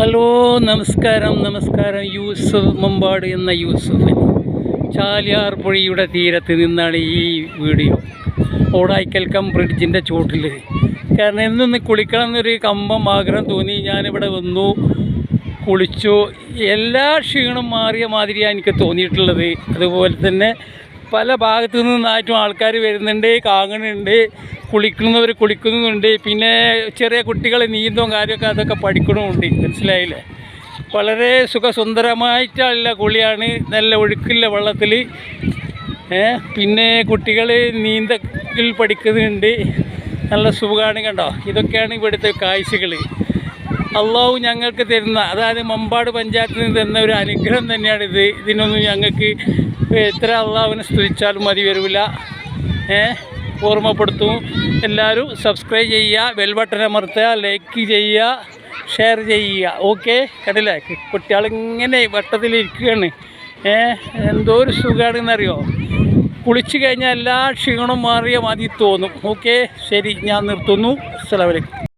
Hello, നമസ്കാരം. യൂസഫ് മമ്പാട് എന്ന യൂസഫ് ചാലിയാർ പുഴയുടെ തീരത്ത് നിന്നാണ് ഈ വീഡിയോ. ഓടായിക്കൽക്കം ബ്രിഡ്ജിൻ്റെ ചോട്ടിൽ. കാരണം എന്നൊന്ന് കുളിക്കണം എന്നൊരു കമ്പം ആഗ്രഹം തോന്നി. ഞാനിവിടെ വന്നു, കുളിച്ചു. എല്ലാ ക്ഷീണം മാറിയ മാതിരിയാണ് എനിക്ക് തോന്നിയിട്ടുള്ളത്. അതുപോലെ തന്നെ പല ഭാഗത്തു നിന്നായിട്ടും ആൾക്കാർ വരുന്നുണ്ട്, കാണുന്നുണ്ട്, കുളിക്കുന്നുണ്ട്. പിന്നെ ചെറിയ കുട്ടികൾ നീന്തവും കാര്യമൊക്കെ അതൊക്കെ പഠിക്കണമുണ്ട്. മനസ്സിലായില്ലേ? വളരെ സുഖസുന്ദരമായിട്ടുള്ള കുളിയാണ്. നല്ല ഒഴുക്കുള്ള വെള്ളത്തിൽ. പിന്നെ കുട്ടികൾ നീന്തൽ പഠിക്കുന്നുണ്ട്. നല്ല സുഖമാണ്. കണ്ടോ, ഇതൊക്കെയാണ് ഇവിടുത്തെ കാഴ്ചകൾ. അള്ളാഹു ഞങ്ങൾക്ക് തരുന്ന, അതായത് മമ്പാട് പഞ്ചായത്തിൽ നിന്ന് തരുന്ന ഒരു അനുഗ്രഹം തന്നെയാണിത്. ഇതിനൊന്നും ഞങ്ങൾക്ക് എത്ര അള്ളാഹുവിനെ സ്തുതിച്ചാലും മതി വരില്ല. ഓർമ്മപ്പെടുത്തും. എല്ലാവരും സബ്സ്ക്രൈബ് ചെയ്യുക, ബെൽ ബട്ടൺ അമർത്തുക, ലൈക്ക് ചെയ്യുക, ഷെയർ ചെയ്യുക. ഓക്കെ, കണ്ടില്ലേ? കുട്ടികളിങ്ങനെ വട്ടത്തിലിരിക്കുകയാണ്. എന്തോ ഒരു സുഖമാണെന്നറിയോ? കുളിച്ചു കഴിഞ്ഞാൽ എല്ലാ ക്ഷീണം മാറിയ മതി തോന്നും. ഓക്കെ, ശരി, ഞാൻ നിർത്തുന്നു. അസ്സലാമു അലൈക്കും.